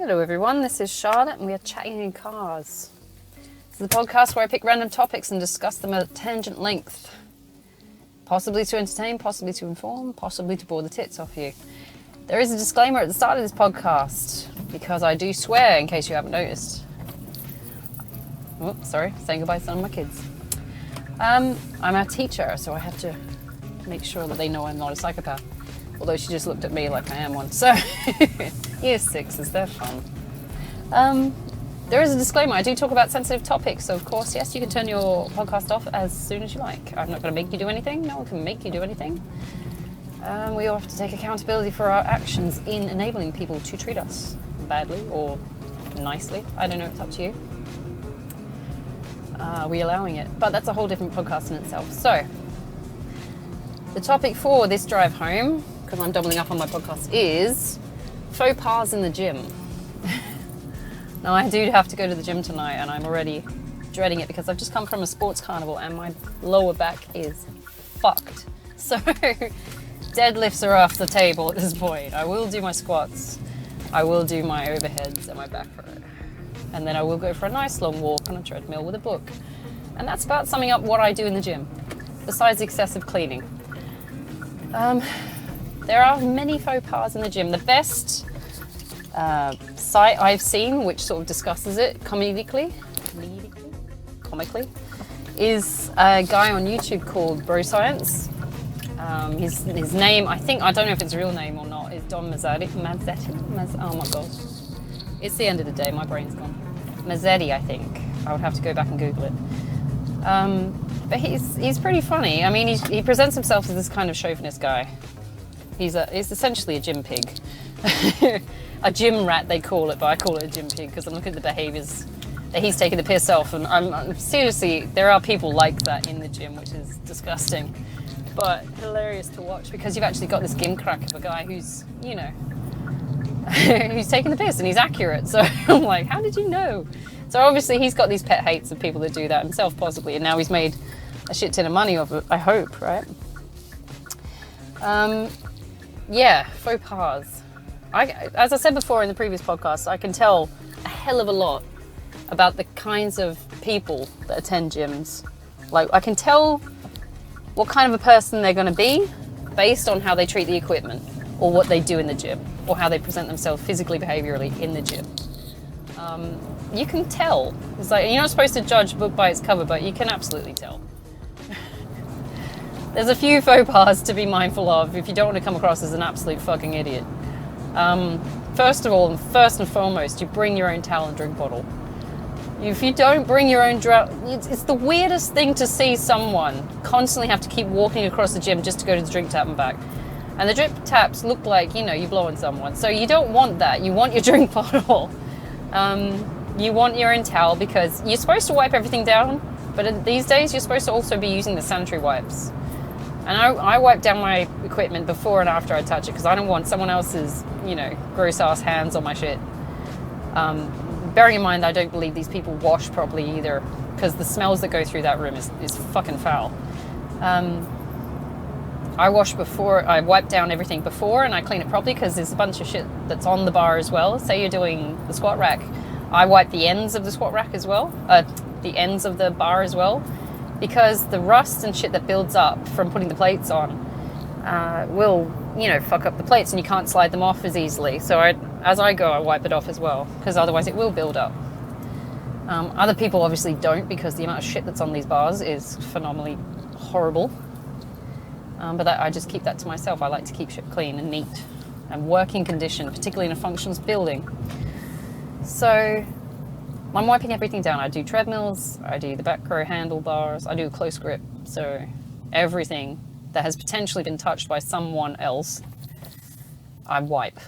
Hello everyone, this is Charlotte and we are chatting in cars. This is the podcast where I pick random topics and discuss them at tangent length. Possibly to entertain, possibly to inform, possibly to bore the tits off you. There is a disclaimer at the start of this podcast because I do swear in case you haven't noticed. Oh, sorry, saying goodbye to some of my kids. I'm a teacher, so I have to make sure that they know I'm not a psychopath. Although she just looked at me like I am one. So, year sixes, they're fun. There is a disclaimer. I do talk about sensitive topics. So, of course, yes, you can turn your podcast off as soon as you like. I'm not going to make you do anything. No one can make you do anything. We all have to take accountability for our actions in enabling people to treat us badly or nicely. I don't know. It's up to you. We're allowing it. But that's a whole different podcast in itself. So, the topic for this drive home, because I'm doubling up on my podcast, is faux pas in the gym. Now, I do have to go to the gym tonight, and I'm already dreading it because I've just come from a sports carnival and my lower back is fucked. So, deadlifts are off the table at this point. I will do my squats, I will do my overheads and my back row, and then I will go for a nice long walk on a treadmill with a book. And that's about summing up what I do in the gym, besides excessive cleaning. There are many faux pas in the gym. The best site I've seen, which sort of discusses it comically, is a guy on YouTube called Bro Science. His name, I don't know if it's a real name or not, is Don Mazzetti. Oh my god. It's the end of the day, my brain's gone. Mazzetti, I think. I would have to go back and Google it. But he's pretty funny. I mean, he presents himself as this kind of chauvinist guy. He's essentially a gym pig. A gym rat, they call it, but I call it a gym pig because I'm looking at the behaviours that he's taking the piss off. And I'm seriously, there are people like that in the gym, which is disgusting. But hilarious to watch because you've actually got this gimcrack of a guy who's, you know, who's taking the piss and he's accurate. So I'm like, how did you know? So obviously he's got these pet hates of people that do that himself possibly, and now he's made a shit ton of money off it, I hope, right? Yeah, faux pas. As I said before in the previous podcast, I can tell a hell of a lot about the kinds of people that attend gyms. Like, I can tell what kind of a person they're going to be based on how they treat the equipment or what they do in the gym or how they present themselves physically, behaviorally in the gym. You can tell. It's like, you're not supposed to judge a book by its cover, but you can absolutely tell. There's a few faux pas to be mindful of if you don't want to come across as an absolute fucking idiot. First of all, first and foremost, you bring your own towel and drink bottle. If you don't bring your own it's the weirdest thing to see someone constantly have to keep walking across the gym just to go to the drink tap and back. And the drip taps look like, you know, you're blowing someone. So you don't want that. You want your drink bottle. You want your own towel because you're supposed to wipe everything down, but these days you're supposed to also be using the sanitary wipes. And I wipe down my equipment before and after I touch it because I don't want someone else's, you know, gross ass hands on my shit. Bearing in mind, I don't believe these people wash properly either because the smells that go through that room is fucking foul. I wash before, I wipe down everything before and I clean it properly because there's a bunch of shit that's on the bar as well. Say you're doing the squat rack, I wipe the ends of the squat rack as well, the ends of the bar as well, because the rust and shit that builds up from putting the plates on will, you know, fuck up the plates and you can't slide them off as easily. So as I go, I wipe it off as well because otherwise it will build up. Other people obviously don't because the amount of shit that's on these bars is phenomenally horrible. But I just keep that to myself. I like to keep shit clean and neat and working condition, particularly in a functions building. So I'm wiping everything down. I do treadmills, I do the back row handlebars, I do close grip. So everything that has potentially been touched by someone else, I wipe.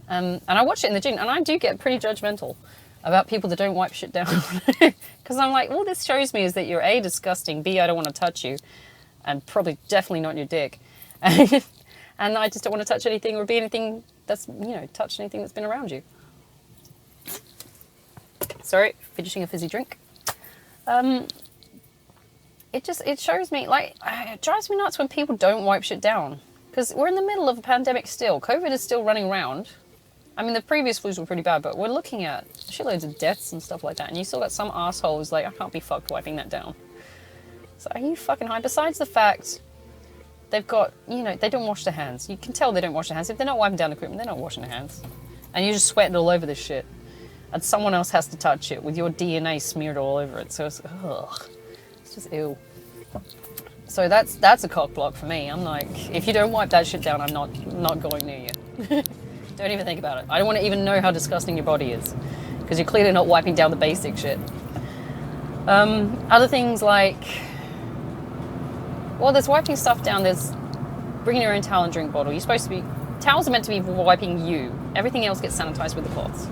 And I watch it in the gym and I do get pretty judgmental about people that don't wipe shit down. Because I'm like, all this shows me is that you're A, disgusting, B, I don't want to touch you, and probably definitely not your dick. And I just don't want to touch anything or be anything that's, you know, touch anything that's been around you. Sorry, finishing a fizzy drink. It shows me, like, it drives me nuts when people don't wipe shit down. Because we're in the middle of a pandemic still. COVID is still running around. I mean, the previous flus were pretty bad, but we're looking at shitloads of deaths and stuff like that, and you still got some asshole who's like, I can't be fucked wiping that down. So are you fucking high? Besides the fact they've got, you know, they don't wash their hands. You can tell they don't wash their hands. If they're not wiping down equipment, they're not washing their hands. And you're just sweating all over this shit. And someone else has to touch it with your DNA smeared all over it. So it's, ugh. It's just ew. So that's a cock block for me. I'm like, if you don't wipe that shit down, I'm not going near you. Don't even think about it. I don't want to even know how disgusting your body is, because you're clearly not wiping down the basic shit. Other things like, well, there's wiping stuff down. There's bringing your own towel and drink bottle. You're supposed to be, towels are meant to be wiping you. Everything else gets sanitized with the cloths.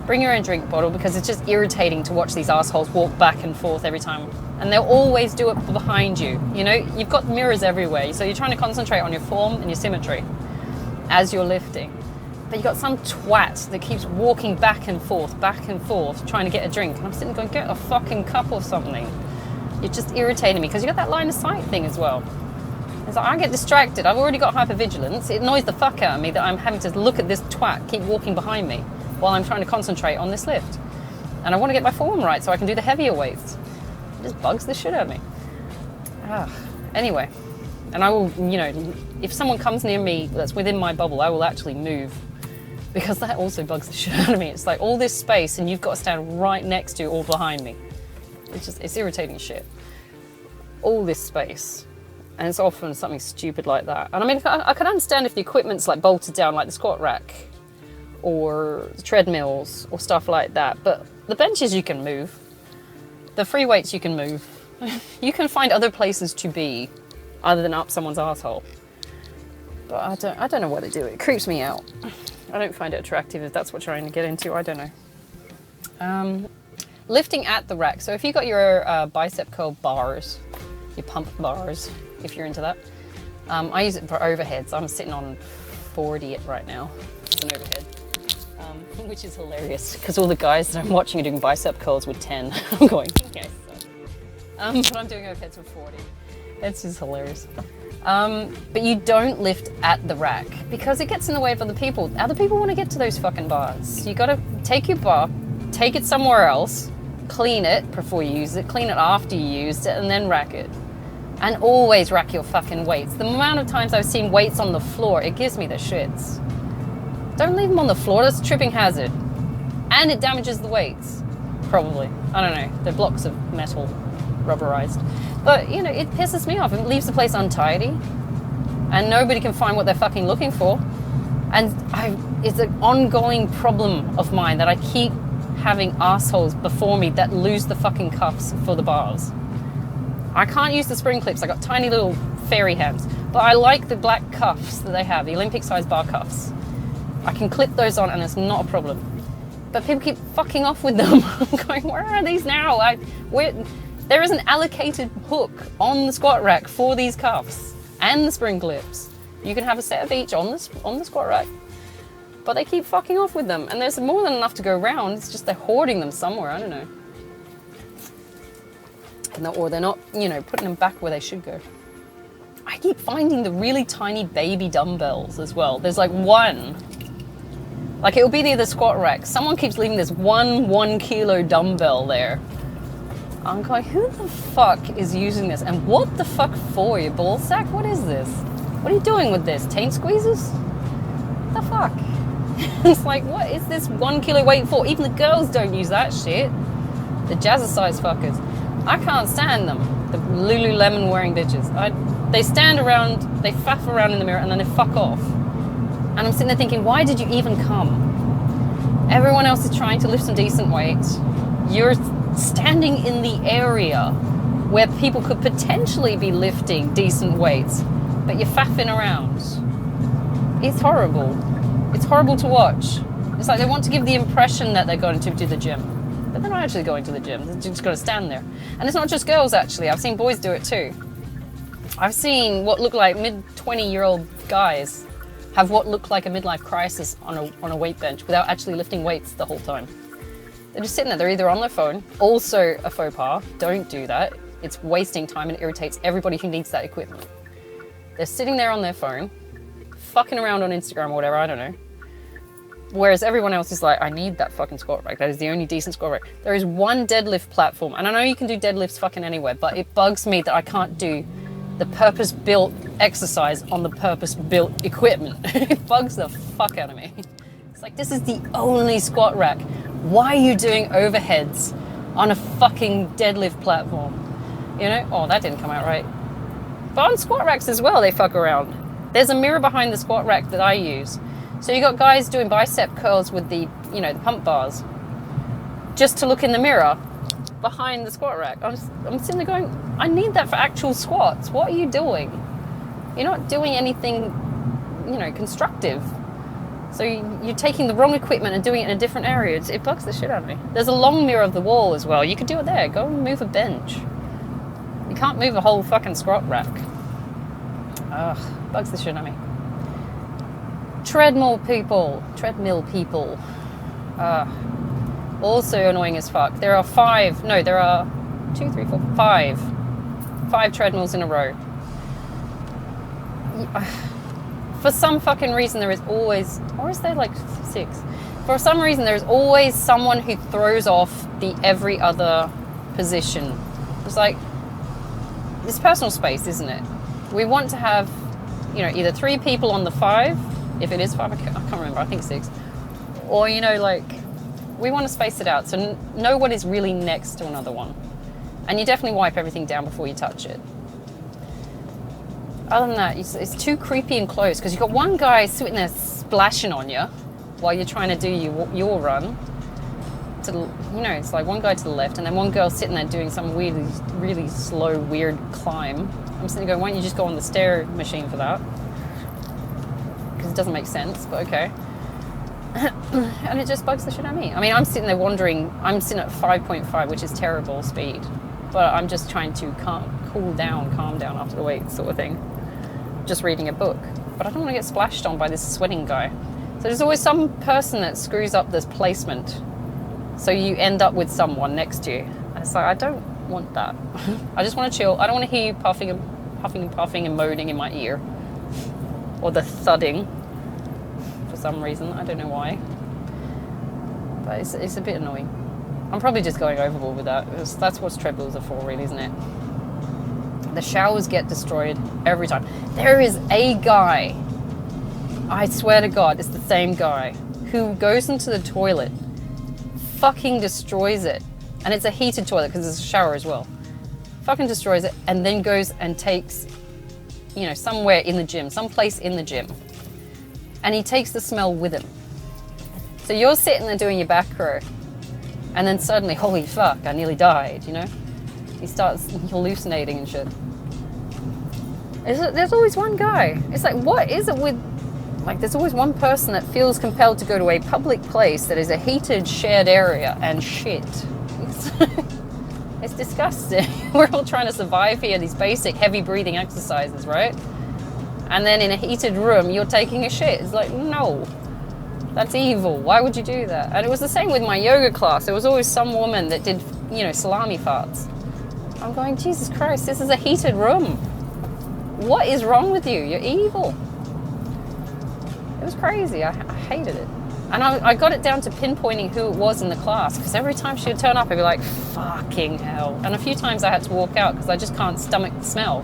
Bring your own drink bottle, because it's just irritating to watch these assholes walk back and forth every time. And they'll always do it behind you. You know, you've got mirrors everywhere, so you're trying to concentrate on your form and your symmetry as you're lifting. But you've got some twat that keeps walking back and forth, trying to get a drink. And I'm sitting there going, get a fucking cup or something. You're just irritating me, because you got that line of sight thing as well. It's like, I get distracted. I've already got hypervigilance. It annoys the fuck out of me that I'm having to look at this twat keep walking behind me while I'm trying to concentrate on this lift. And I want to get my form right so I can do the heavier weights. It just bugs the shit out of me. Anyway, and I will, you know, if someone comes near me that's within my bubble, I will actually move, because that also bugs the shit out of me. It's like all this space and you've got to stand right next to or behind me. It's irritating shit. All this space. And it's often something stupid like that. And I mean, I can understand if the equipment's like bolted down, like the squat rack or the treadmills or stuff like that. But the benches you can move. The free weights you can move. You can find other places to be other than up someone's asshole. But I don't know what to do. It creeps me out. I don't find it attractive if that's what you're trying to get into. I don't know. Lifting at the rack. So if you got your bicep curl bars, your pump bars, if you're into that. I use it for overheads. I'm sitting on 40 right now. It's an overhead. Which is hilarious, because all the guys that I'm watching are doing bicep curls with 10. I'm going, okay. But I'm doing overheads with 40. It's just hilarious. But you don't lift at the rack, because it gets in the way of other people. Other people want to get to those fucking bars. You got to take your bar, take it somewhere else, clean it before you use it, clean it after you used it, and then rack it. And always rack your fucking weights. The amount of times I've seen weights on the floor, it gives me the shits. Don't leave them on the floor, that's a tripping hazard. And it damages the weights, probably. I don't know, they're blocks of metal, rubberized. But, you know, it pisses me off. It leaves the place untidy, and nobody can find what they're fucking looking for. And it's an ongoing problem of mine that I keep having assholes before me that lose the fucking cuffs for the bars. I can't use the spring clips, I got tiny little fairy hands, but I like the black cuffs that they have, the Olympic size bar cuffs. I can clip those on and it's not a problem. But people keep fucking off with them. I'm going, where are these now? There is an allocated hook on the squat rack for these cuffs and the spring clips. You can have a set of each on the squat rack. But they keep fucking off with them. And there's more than enough to go around. It's just they're hoarding them somewhere. I don't know. Or they're not, you know, putting them back where they should go. I keep finding the really tiny baby dumbbells as well. There's like one. Like it'll be near the squat rack. Someone keeps leaving this 1 kilo dumbbell there. I'm going, who the fuck is using this? And what the fuck for, you ball sack? What is this? What are you doing with this? Taint squeezes? What the fuck? It's like, what is this 1 kilo weight for? Even the girls don't use that shit. The jazzercise fuckers. I can't stand them. The Lululemon wearing bitches. They stand around, they faff around in the mirror, and then they fuck off. And I'm sitting there thinking, why did you even come? Everyone else is trying to lift some decent weight. You're standing in the area where people could potentially be lifting decent weights, but you're faffing around. It's horrible. It's horrible to watch. It's like they want to give the impression that they're going to do the gym, but they're not actually going to the gym. They're just going to stand there. And it's not just girls, actually. I've seen boys do it too. I've seen what look like mid-20-year-old guys have what looked like a midlife crisis on a weight bench without actually lifting weights the whole time. They're just sitting there. They're either on their phone, also a faux pas. Don't do that. It's wasting time and irritates everybody who needs that equipment. They're sitting there on their phone, fucking around on Instagram or whatever, I don't know. Whereas everyone else is like, I need that fucking squat rack. That is the only decent squat rack. There is one deadlift platform, and I know you can do deadlifts fucking anywhere, but it bugs me that I can't do the purpose-built exercise on the purpose-built equipment. It bugs the fuck out of me. It's like, this is the only squat rack. Why are you doing overheads on a fucking deadlift platform? You know? Oh, that didn't come out right. But on squat racks as well, they fuck around. There's a mirror behind the squat rack that I use. So you got guys doing bicep curls with the, you know, the pump bars, just to look in the mirror behind the squat rack. I'm sitting there going, I need that for actual squats. What are you doing? You're not doing anything, you know, constructive. So you're taking the wrong equipment and doing it in a different area. It bugs the shit out of me. There's a long mirror of the wall as well. You could do it there. Go and move a bench. You can't move a whole fucking squat rack. Ugh, bugs the shit out of me. Treadmill people. Also annoying as fuck. There are five treadmills in a row. For some fucking reason there is always, or is there like 6? For some reason there is always someone who throws off the every other position. It's like, it's personal space, isn't it? We want to have, you know, either 3 people on the 5, if it is 5, I can't remember, I think 6. Or, you know, like, we want to space it out so no one is really next to another one. And you definitely wipe everything down before you touch it. Other than that, it's too creepy and close because you've got one guy sitting there splashing on you while you're trying to do your run. You know, it's like one guy to the left and then one girl sitting there doing some really slow, weird climb. I'm sitting there going, why don't you just go on the stair machine for that? Because it doesn't make sense, but okay. And it just bugs the shit out of me. I mean, I'm sitting there wondering, I'm sitting at 5.5, which is terrible speed, but I'm just trying to calm down after the weight sort of thing. Just reading a book. But I don't want to get splashed on by this sweating guy. So there's always some person that screws up this placement. So you end up with someone next to you. And it's like, I don't want that. I just want to chill. I don't want to hear you puffing and moaning in my ear. Or the thudding. For some reason. I don't know why. But it's a bit annoying. I'm probably just going overboard with that. That's what treadmills are for, really, isn't it? The showers get destroyed every time. There is a guy, I swear to God, it's the same guy, who goes into the toilet, fucking destroys it. And it's a heated toilet because there's a shower as well. Fucking destroys it and then goes and takes, you know, somewhere in the gym, someplace in the gym. And he takes the smell with him. So you're sitting there doing your back row and then suddenly, holy fuck, I nearly died, you know? He starts hallucinating and shit. There's always one guy. It's like, what is it with... Like, there's always one person that feels compelled to go to a public place that is a heated, shared area and shit. It's disgusting. We're all trying to survive here, these basic heavy breathing exercises, right? And then in a heated room, you're taking a shit. It's like, no. That's evil. Why would you do that? And it was the same with my yoga class. There was always some woman that did, you know, salami farts. I'm going, Jesus Christ, this is a heated room. What is wrong with you? You're evil. It was crazy. I hated it. And I got it down to pinpointing who it was in the class because every time she would turn up, I'd be like, fucking hell. And a few times I had to walk out because I just can't stomach the smell.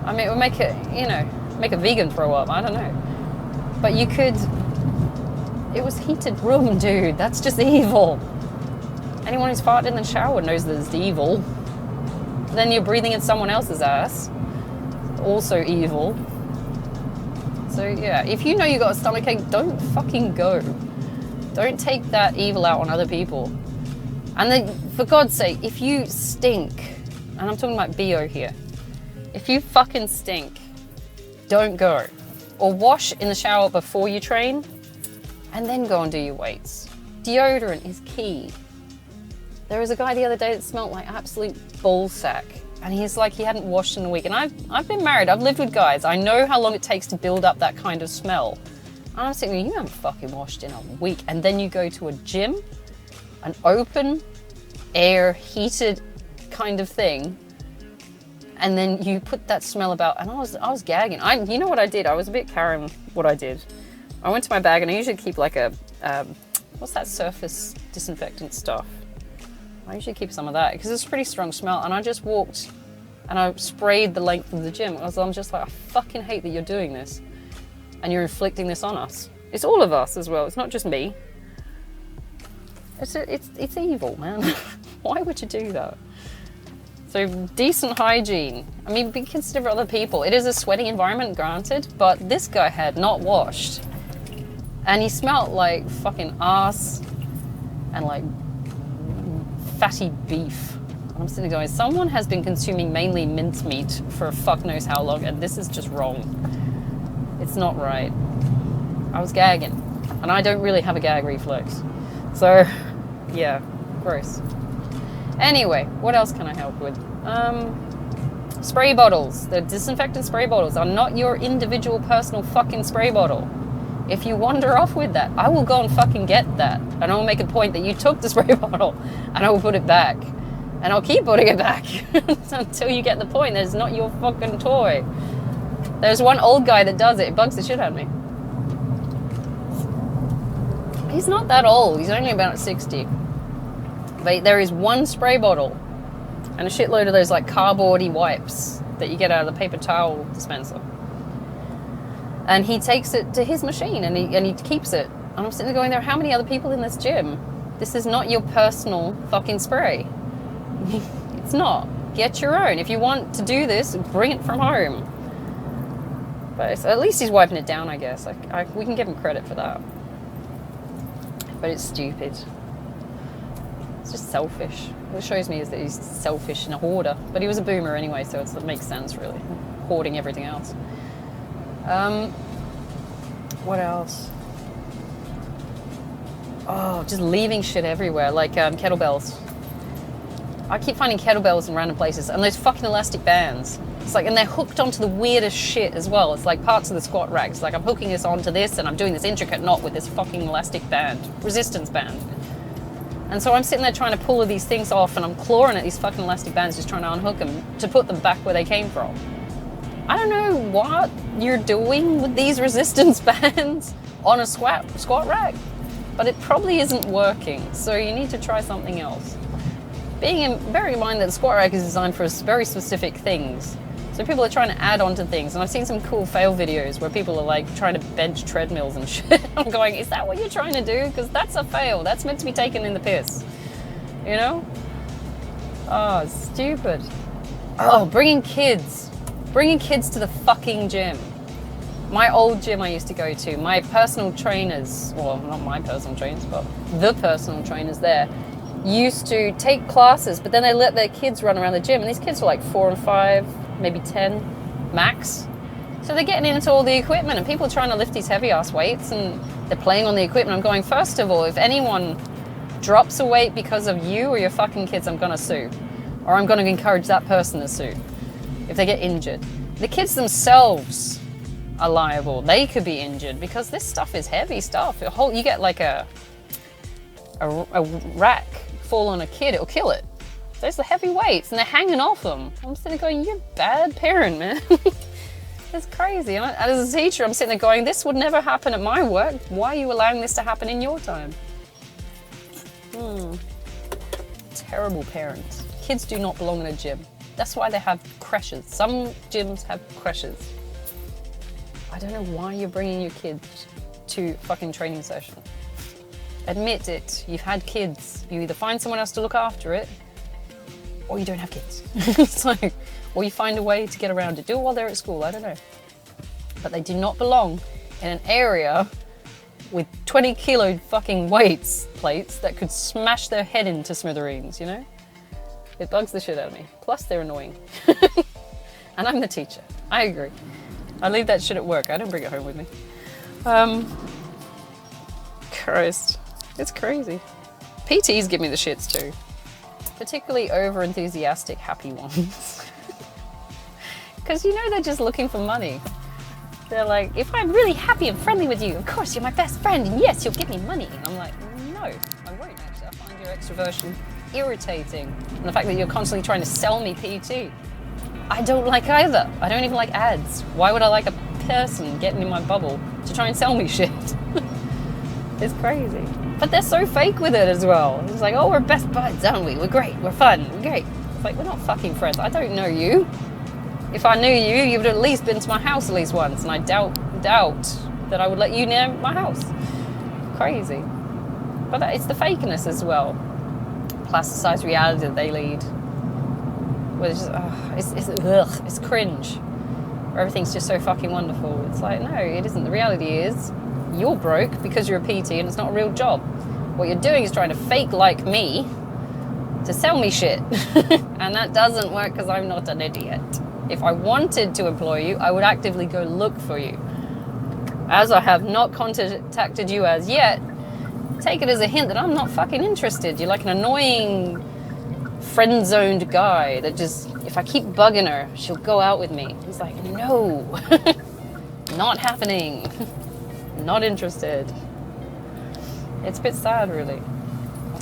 I mean, it would make it, you know, make a vegan throw up. I don't know. But you could... It was heated room, dude. That's just evil. Anyone who's farted in the shower knows that it's evil. Then you're breathing in someone else's ass. Also evil. So yeah, if you know you got a stomachache, don't fucking go. Don't take that evil out on other people. And then, for God's sake, if you stink, and I'm talking about BO here, if you fucking stink, don't go. Or wash in the shower before you train, and then go and do your weights. Deodorant is key. There was a guy the other day that smelled like absolute ballsack. And he's like, he hadn't washed in a week. And I've been married, I've lived with guys. I know how long it takes to build up that kind of smell. And I'm thinking, you haven't fucking washed in a week. And then you go to a gym, an open air, heated kind of thing. And then you put that smell about, and I was gagging. You know what I did? I was a bit Karen what I did. I went to my bag, and I usually keep like a, what's that surface disinfectant stuff? I usually keep some of that because it's a pretty strong smell. And I just walked and I sprayed the length of the gym. I'm just like, I fucking hate that you're doing this. And you're inflicting this on us. It's all of us as well. It's not just me. It's evil, man. Why would you do that? So decent hygiene. I mean, be considerate of other people. It is a sweaty environment, granted, but this guy had not washed. And he smelled like fucking ass and like fatty beef. And I'm sitting going, someone has been consuming mainly mincemeat for fuck knows how long, and this is just wrong. It's not right. I was gagging, and I don't really have a gag reflex. So, yeah, gross. Anyway, what else can I help with? Spray bottles. The disinfectant spray bottles are not your individual personal fucking spray bottle. If you wander off with that, I will go and fucking get that. And I will make a point that you took the spray bottle, and I will put it back. And I'll keep putting it back until you get the point that it's not your fucking toy. There's one old guy that does it. It bugs the shit out of me. He's not that old. He's only about 60. But there is one spray bottle and a shitload of those like cardboardy wipes that you get out of the paper towel dispenser. And he takes it to his machine and he keeps it. And I'm sitting there going, there are how many other people in this gym? This is not your personal fucking spray. It's not. Get your own. If you want to do this, bring it from home. But at least he's wiping it down, I guess. We can give him credit for that. But it's stupid. It's just selfish. What it shows me is that he's selfish and a hoarder. But he was a boomer anyway, so it makes sense, really. Hoarding everything else. What else? Oh, just leaving shit everywhere, like kettlebells. I keep finding kettlebells in random places, and those fucking elastic bands. It's like, and they're hooked onto the weirdest shit as well. It's like parts of the squat rack. It's like I'm hooking this onto this, and I'm doing this intricate knot with this fucking elastic band, resistance band. And so I'm sitting there trying to pull these things off, and I'm clawing at these fucking elastic bands, just trying to unhook them to put them back where they came from. I don't know what you're doing with these resistance bands on a squat rack, but it probably isn't working. So you need to try something else. Bearing in mind that the squat rack is designed for very specific things. So people are trying to add on to things. And I've seen some cool fail videos where people are like trying to bench treadmills and shit. I'm going, is that what you're trying to do? Because that's a fail. That's meant to be taken in the piss. You know? Oh, stupid. Oh, bringing kids to the fucking gym. My old gym I used to go to, my personal trainers, well, not my personal trainers, but the personal trainers there, used to take classes, but then they let their kids run around the gym, and these kids were like 4 and 5, maybe 10 max. So they're getting into all the equipment, and people are trying to lift these heavy ass weights, and they're playing on the equipment. I'm going, first of all, if anyone drops a weight because of you or your fucking kids, I'm gonna sue. Or I'm gonna encourage that person to sue if they get injured. The kids themselves are liable. They could be injured because this stuff is heavy stuff. You get like a rack fall on a kid, it'll kill it. Those are heavy weights and they're hanging off them. I'm sitting there going, you're a bad parent, man. It's crazy. And as a teacher, I'm sitting there going, this would never happen at my work. Why are you allowing this to happen in your time? Terrible parents. Kids do not belong in a gym. That's why they have creches. Some gyms have creches. I don't know why you're bringing your kids to fucking training session. Admit it. You've had kids. You either find someone else to look after it, or you don't have kids. It's like, or you find a way to get around it. Do it while they're at school. I don't know. But they do not belong in an area with 20 kilo fucking plates that could smash their head into smithereens, you know? It bugs the shit out of me. Plus, they're annoying. And I'm the teacher. I agree. I leave that shit at work. I don't bring it home with me. Christ. It's crazy. PTs give me the shits too. Particularly over-enthusiastic, happy ones. Because you know they're just looking for money. They're like, if I'm really happy and friendly with you, of course you're my best friend, and yes, you'll give me money. And I'm like, no, I won't actually. I find your extroversion irritating. And the fact that you're constantly trying to sell me PT, I don't like either. I don't even like ads. Why would I like a person getting in my bubble to try and sell me shit. It's crazy. But they're so fake with it as well. It's like, oh, we're best buds, aren't we? We're great. We're fun. We're great. It's like, we're not fucking friends. I don't know you. If I knew you, you would have at least been to my house at least once. And I doubt that I would let you near my house. Crazy. But it's the fakeness as well. Plasticized reality that they lead. Where it's just, it's cringe. Where everything's just so fucking wonderful. It's like, no, it isn't. The reality is, you're broke because you're a PT and it's not a real job. What you're doing is trying to fake like me to sell me shit. And that doesn't work because I'm not an idiot. If I wanted to employ you, I would actively go look for you. As I have not contacted you as yet, take it as a hint that I'm not fucking interested. You're like an annoying friend-zoned guy that just, if I keep bugging her, she'll go out with me. He's like, no, not happening. Not interested. It's a bit sad, really.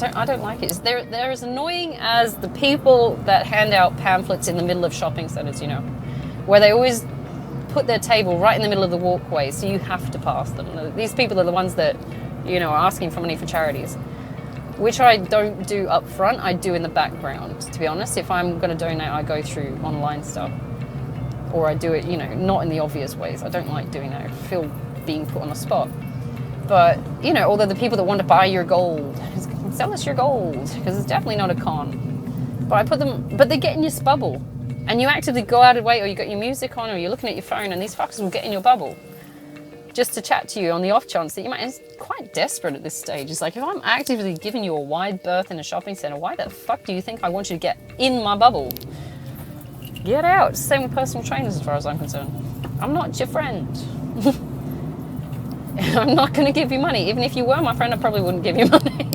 I don't like it. They're as annoying as the people that hand out pamphlets in the middle of shopping centres, you know, where they always put their table right in the middle of the walkway, so you have to pass them. These people are the ones that, you know, are asking for money for charities, which I don't do up front. I do in the background, to be honest. If I'm going to donate, I go through online stuff, or I do it, you know, not in the obvious ways. I don't like doing that. I feel being put on the spot. But, you know, although the people that want to buy your gold, sell us your gold, because it's definitely not a con. But they get in your bubble, and you actively go out of the way, or you got your music on, or you're looking at your phone, and these fuckers will get in your bubble just to chat to you on the off chance that you might. It's quite desperate at this stage. It's like, if I'm actively giving you a wide berth in a shopping centre, why the fuck do you think I want you to get in my bubble? Get out. It's the same with personal trainers as far as I'm concerned. I'm not your friend. I'm not going to give you money. Even if you were my friend, I probably wouldn't give you money.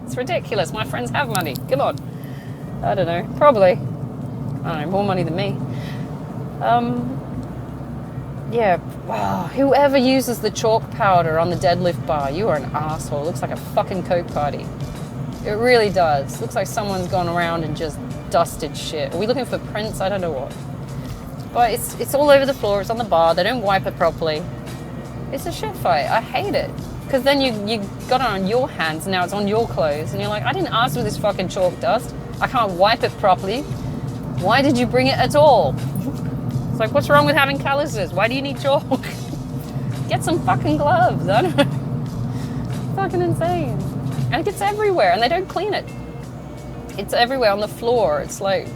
It's ridiculous. My friends have money. Come on. I don't know. Probably. I don't know. More money than me. Yeah. Wow. Whoever uses the chalk powder on the deadlift bar, you are an asshole. It looks like a fucking coke party. It really does. It looks like someone's gone around and just dusted shit. Are we looking for prints? I don't know what. But it's all over the floor. It's on the bar. They don't wipe it properly. It's a shit fight. I hate it. Because then you got it on your hands, and now it's on your clothes, and you're like, I didn't ask for this fucking chalk dust. I can't wipe it properly. Why did you bring it at all? It's like, what's wrong with having calluses? Why do you need chalk? Get some fucking gloves. I don't know. Fucking insane. And it gets everywhere, and they don't clean it. It's everywhere on the floor. It's like,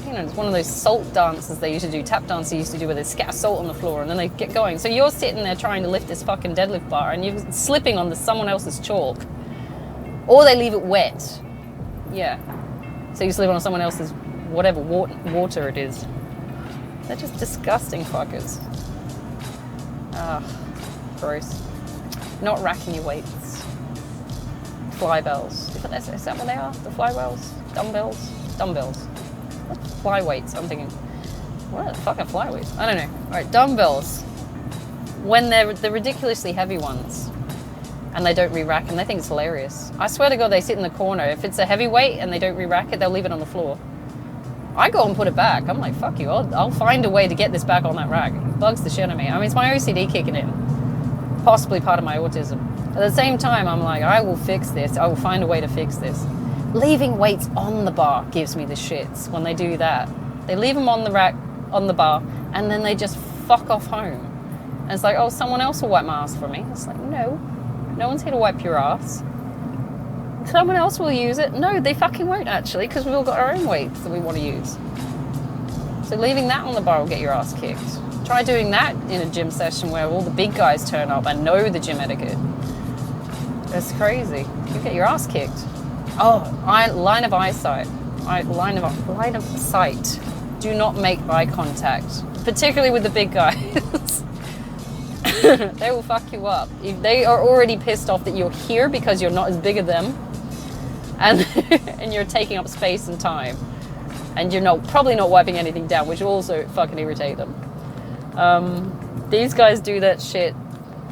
you know, it's one of those salt dances they used to do, tap dance they used to do, where they scatter salt on the floor and then they get going. So you're sitting there trying to lift this fucking deadlift bar and you're slipping on someone else's chalk. Or they leave it wet. Yeah. So you slip on someone else's whatever water it is. They're just disgusting fuckers. Ah, gross. Not racking your weights. Fly bells. Is that what they are? The fly bells? Dumbbells? Dumbbells. Fly weights. I'm thinking, what are the fucking fly weights? I don't know. All right, dumbbells. When they're the ridiculously heavy ones, and they don't re-rack them, they think it's hilarious. I swear to God, they sit in the corner. If it's a heavy weight and they don't re-rack it, they'll leave it on the floor. I go and put it back. I'm like, fuck you. I'll find a way to get this back on that rack. It bugs the shit out of me. I mean, it's my OCD kicking in. Possibly part of my autism. At the same time, I'm like, I will fix this. I will find a way to fix this. Leaving weights on the bar gives me the shits when they do that. They leave them on the rack, on the bar, and then they just fuck off home. And it's like, oh, someone else will wipe my ass for me. It's like, no one's here to wipe your ass. Someone else will use it. No, they fucking won't actually, because we've all got our own weights that we want to use. So leaving that on the bar will get your ass kicked. Try doing that in a gym session where all the big guys turn up and know the gym etiquette. That's crazy. You get your ass kicked. Oh, line of eyesight. Line of sight. Do not make eye contact, particularly with the big guys. They will fuck you up. If they are already pissed off that you're here because you're not as big as them, and you're taking up space and time, and you're probably not wiping anything down, which will also fucking irritate them. These guys do that shit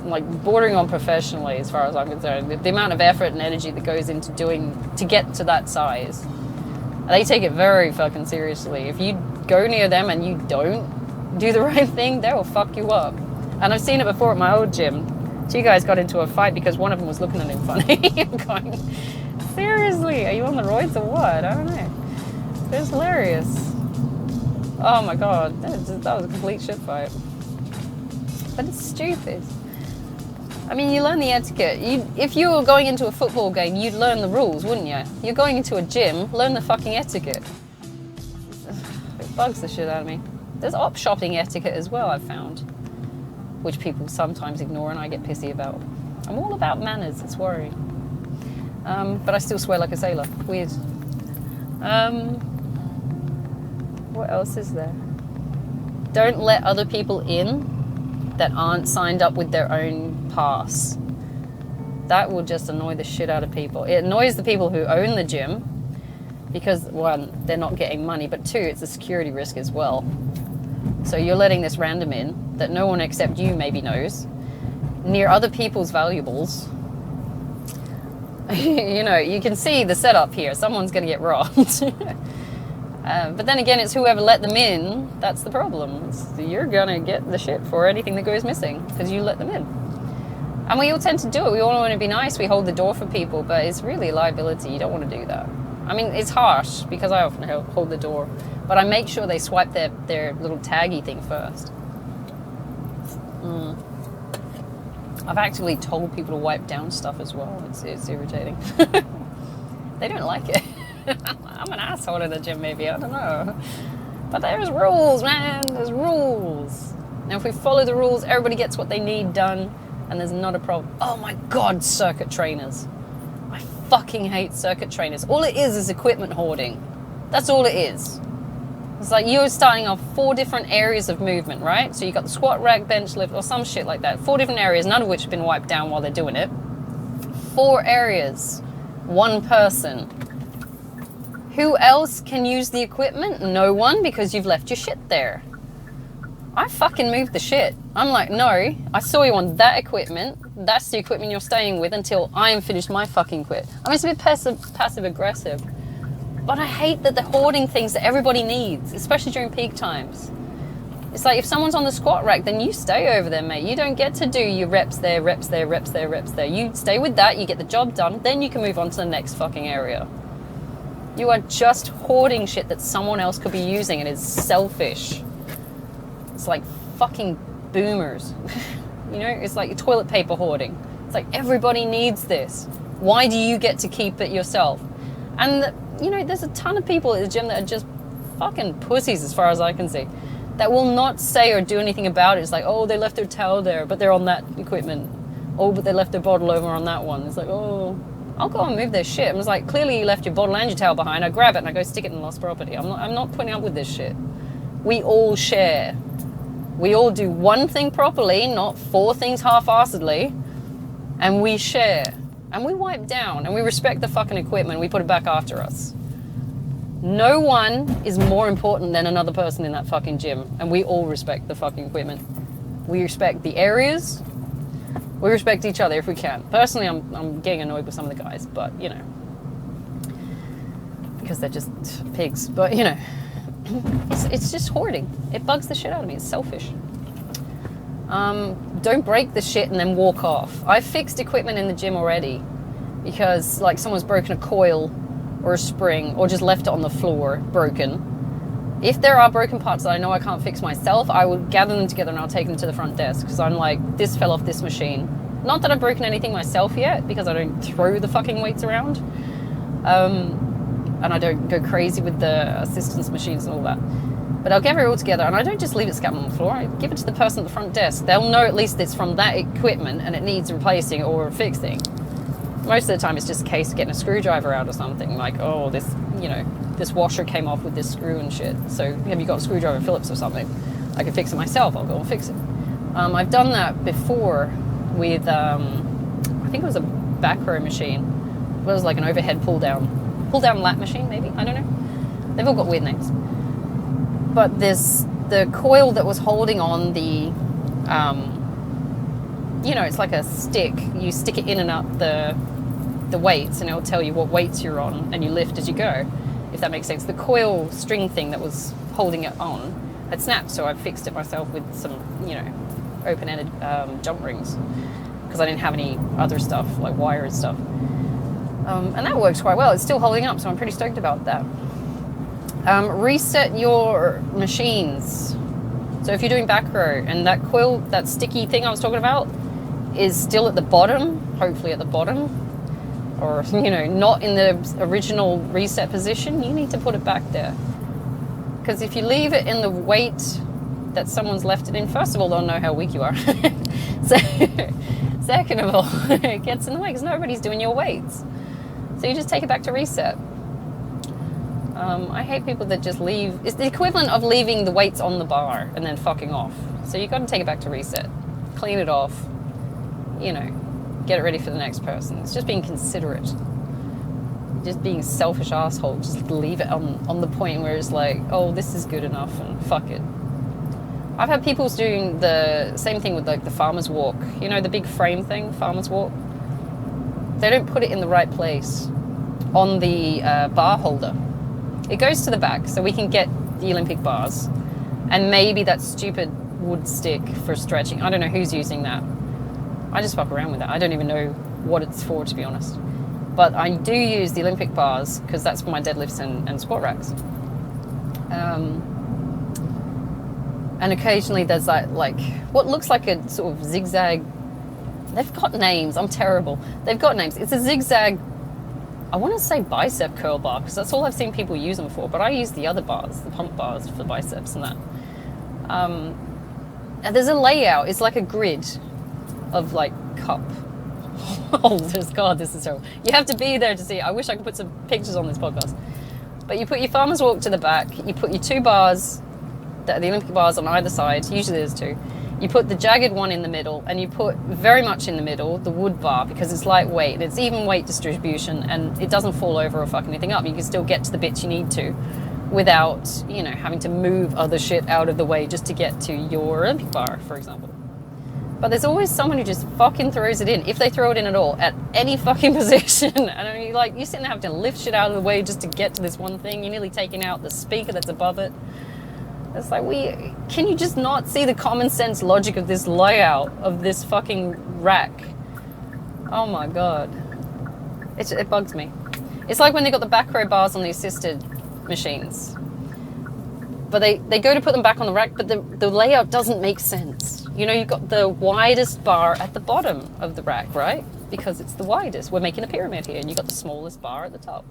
like bordering on professionally, as far as I'm concerned. The amount of effort and energy that goes into to get to that size, they take it very fucking seriously. If you go near them and you don't do the right thing, they will fuck you up. And I've seen it before at my old gym. Two guys got into a fight because one of them was looking at him funny. I'm going, seriously, are you on the roids or what? I don't know. It was hilarious. Oh my god, that was a complete shit fight. But it's stupid. I mean, you learn the etiquette. If you were going into a football game, you'd learn the rules, wouldn't you? You're going into a gym, learn the fucking etiquette. It bugs the shit out of me. There's op shopping etiquette as well, I've found, which people sometimes ignore and I get pissy about. I'm all about manners, it's worrying. But I still swear like a sailor. Weird. What else is there? Don't let other people in that aren't signed up with their own pass. That will just annoy the shit out of people. It annoys the people who own the gym because, one, they're not getting money, but two, it's a security risk as well. So you're letting this random in that no one except you maybe knows, near other people's valuables. You know, you can see the setup here. Someone's going to get robbed. But then again, it's whoever let them in, that's the problem. You're going to get the shit for anything that goes missing because you let them in. And we all tend to do it. We all want to be nice. We hold the door for people, but it's really a liability. You don't want to do that. I mean, it's harsh because I often hold the door, but I make sure they swipe their little taggy thing first. I've actually told people to wipe down stuff as well. It's irritating. They don't like it. I'm an asshole in the gym, maybe. I don't know. But there's rules, man. There's rules. Now, if we follow the rules, everybody gets what they need done, and there's not a problem. Oh my God, circuit trainers. I fucking hate circuit trainers. All it is equipment hoarding. That's all it is. It's like you're starting off 4 different areas of movement, right? So you got the squat, rack, bench, lift, or some shit like that. 4 different areas, none of which have been wiped down while they're doing it. 4 areas. 1 person. Who else can use the equipment? No one, because you've left your shit there. I fucking moved the shit. I'm like, no, I saw you on that equipment. That's the equipment you're staying with until I am finished my fucking quit. I mean, it's a bit passive aggressive. But I hate that they're hoarding things that everybody needs, especially during peak times. It's like, if someone's on the squat rack, then you stay over there, mate. You don't get to do your reps there, reps there, reps there, reps there. You stay with that, you get the job done, then you can move on to the next fucking area. You are just hoarding shit that someone else could be using, and it's selfish. It's like fucking boomers. You know, it's like toilet paper hoarding. It's like, everybody needs this. Why do you get to keep it yourself? And, you know, there's a ton of people at the gym that are just fucking pussies as far as I can see, that will not say or do anything about it. It's like, oh, they left their towel there, but they're on that equipment. Oh, but they left their bottle over on that one. It's like, oh, I'll go and move their shit. And it's like, clearly you left your bottle and your towel behind. I grab it and I go stick it in lost property. I'm not putting up with this shit. We all share. We all do one thing properly, not 4 things half-assedly, and we share. And we wipe down, and we respect the fucking equipment. We put it back after us. No one is more important than another person in that fucking gym, and we all respect the fucking equipment. We respect the areas. We respect each other if we can. Personally, I'm getting annoyed with some of the guys, but, you know, because they're just pigs. But, you know, it's just hoarding. It bugs the shit out of me. It's selfish. Don't break the shit and then walk off. I've fixed equipment in the gym already because, like, someone's broken a coil or a spring or just left it on the floor broken. If there are broken parts that I know I can't fix myself, I will gather them together and I'll take them to the front desk because I'm like, this fell off this machine. Not that I've broken anything myself yet because I don't throw the fucking weights around. And I don't go crazy with the assistance machines and all that. But I'll gather it all together, and I don't just leave it scattered on the floor. I give it to the person at the front desk. They'll know at least it's from that equipment and it needs replacing or fixing. Most of the time it's just a case of getting a screwdriver out or something. Like, oh, this, you know, this washer came off with this screw and shit. So have you got a screwdriver Phillips or something? I can fix it myself. I'll go and fix it. I've done that before with, I think it was a back row machine. It was like an overhead pull down lat machine, maybe. I don't know. They've all got weird names. But there's the coil that was holding on the, you know, it's like a stick. You stick it in and up the weights, and it'll tell you what weights you're on, and you lift as you go, if that makes sense. The coil string thing that was holding it on had snapped, so I fixed it myself with some, you know, open-ended jump rings, because I didn't have any other stuff, like wire and stuff. And that works quite well. It's still holding up, so I'm pretty stoked about that. Reset your machines. So if you're doing back row and that coil, that sticky thing I was talking about, is still at the bottom, hopefully at the bottom, or, you know, not in the original reset position, you need to put it back there. Because if you leave it in the weight that someone's left it in, first of all, they'll know how weak you are. So, second of all, it gets in the way because nobody's doing your weights. So you just take it back to reset. I hate people that just leave. It's the equivalent of leaving the weights on the bar and then fucking off. So you've got to take it back to reset. Clean it off. You know, get it ready for the next person. It's just being considerate. Just being a selfish asshole. Just leave it on the point where it's like, oh, this is good enough and fuck it. I've had people doing the same thing with like the farmer's walk. You know, the big frame thing, farmer's walk. They don't put it in the right place on the bar holder. It goes to the back so we can get the Olympic bars and maybe that stupid wood stick for stretching. I don't know who's using that. I just fuck around with that. I don't even know what it's for, to be honest. But I do use the Olympic bars because that's for my deadlifts and squat racks. And occasionally there's that, like, what looks like a sort of zigzag. They've got names. I'm terrible. They've got names. It's a zigzag, I want to say bicep curl bar because that's all I've seen people use them for. But I use the other bars, the pump bars for biceps and that. And there's a layout. It's like a grid of like cup. Oh, God, this is terrible. You have to be there to see it. I wish I could put some pictures on this podcast. But you put your farmer's walk to the back. You put your two bars, the Olympic bars on either side. Usually there's two. You put the jagged one in the middle, and you put very much in the middle the wood bar because it's lightweight. It's even weight distribution, and it doesn't fall over or fuck anything up. You can still get to the bits you need to without, you know, having to move other shit out of the way just to get to your Olympic bar, for example. But there's always someone who just fucking throws it in, if they throw it in at all, at any fucking position. And you're sitting there having to lift shit out of the way just to get to this one thing. You're nearly taking out the speaker that's above it. It's like, can you just not see the common sense logic of this layout of this fucking rack? Oh my God. It bugs me. It's like when they got the back row bars on the assisted machines. But they go to put them back on the rack, but the layout doesn't make sense. You know, you've got the widest bar at the bottom of the rack, right? Because it's the widest. We're making a pyramid here, and you've got the smallest bar at the top.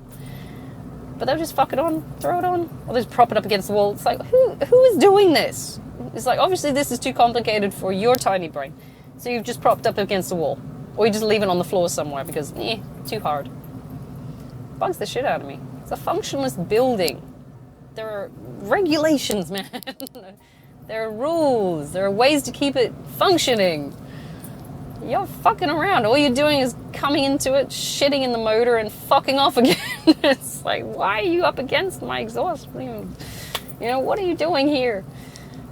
But they'll just fuck it on, throw it on, or they just prop it up against the wall. It's like, who is doing this? It's like, obviously this is too complicated for your tiny brain. So you've just propped up against the wall. Or you just leave it on the floor somewhere because, too hard. Bugs the shit out of me. It's a functionless building. There are regulations, man. There are rules. There are ways to keep it functioning. You're fucking around. All you're doing is coming into it, shitting in the motor, and fucking off again. It's like, why are you up against my exhaust? You know, what are you doing here?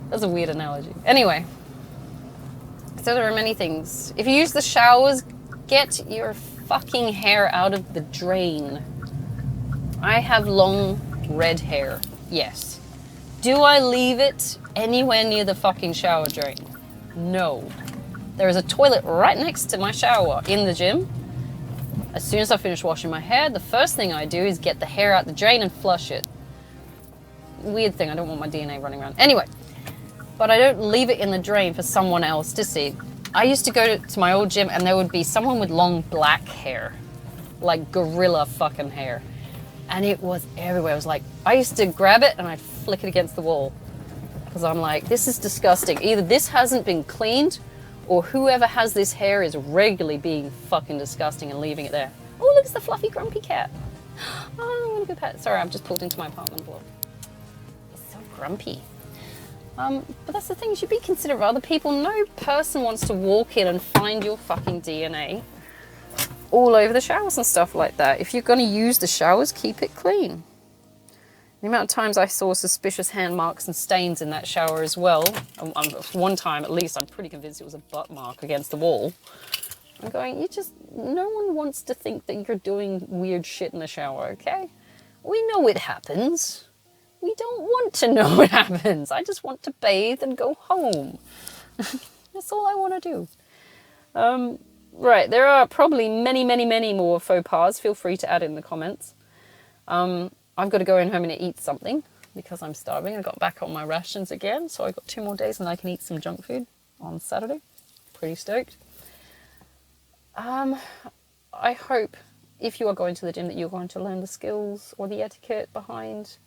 That's a weird analogy. Anyway, so there are many things. If you use the showers, get your fucking hair out of the drain. I have long red hair. Yes. Do I leave it anywhere near the fucking shower drain? No. There is a toilet right next to my shower in the gym. As soon as I finish washing my hair, the first thing I do is get the hair out the drain and flush it. Weird thing, I don't want my DNA running around. Anyway, but I don't leave it in the drain for someone else to see. I used to go to my old gym and there would be someone with long black hair. Like gorilla fucking hair. And it was everywhere. It was like, I used to grab it and I'd flick it against the wall. Because I'm like, this is disgusting. Either this hasn't been cleaned, or whoever has this hair is regularly being fucking disgusting and leaving it there. Oh, look, it's the fluffy grumpy cat. Oh, what a good pet. Sorry, I've just pulled into my apartment block. It's so grumpy. But that's the thing, you should be considerate of other people. No person wants to walk in and find your fucking DNA all over the showers and stuff like that. If you're going to use the showers, keep it clean. The amount of times I saw suspicious hand marks and stains in that shower as well. One time, at least, I'm pretty convinced it was a butt mark against the wall. I'm going, no one wants to think that you're doing weird shit in the shower, okay? We know it happens. We don't want to know what happens. I just want to bathe and go home. That's all I want to do. Right, there are probably many, many, many more faux pas. Feel free to add in the comments. I've got to go in home and eat something because I'm starving. I got back on my rations again, so I've got 2 more days and I can eat some junk food on Saturday. Pretty stoked. I hope if you are going to the gym that you're going to learn the skills or the etiquette behind,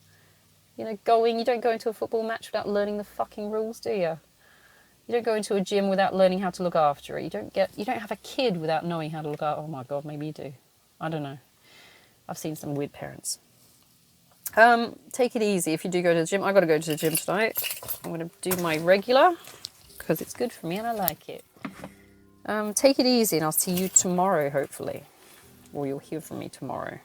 you know, going. You don't go into a football match without learning the fucking rules, do you? You don't go into a gym without learning how to look after it. You don't have a kid without knowing how to look after. Oh my God, maybe you do. I don't know. I've seen some weird parents. Take it easy if you do go to the gym. I got to go to the gym tonight. I'm going to do my regular because it's good for me and I like it. Take it easy and I'll see you tomorrow, hopefully. Or you'll hear from me tomorrow.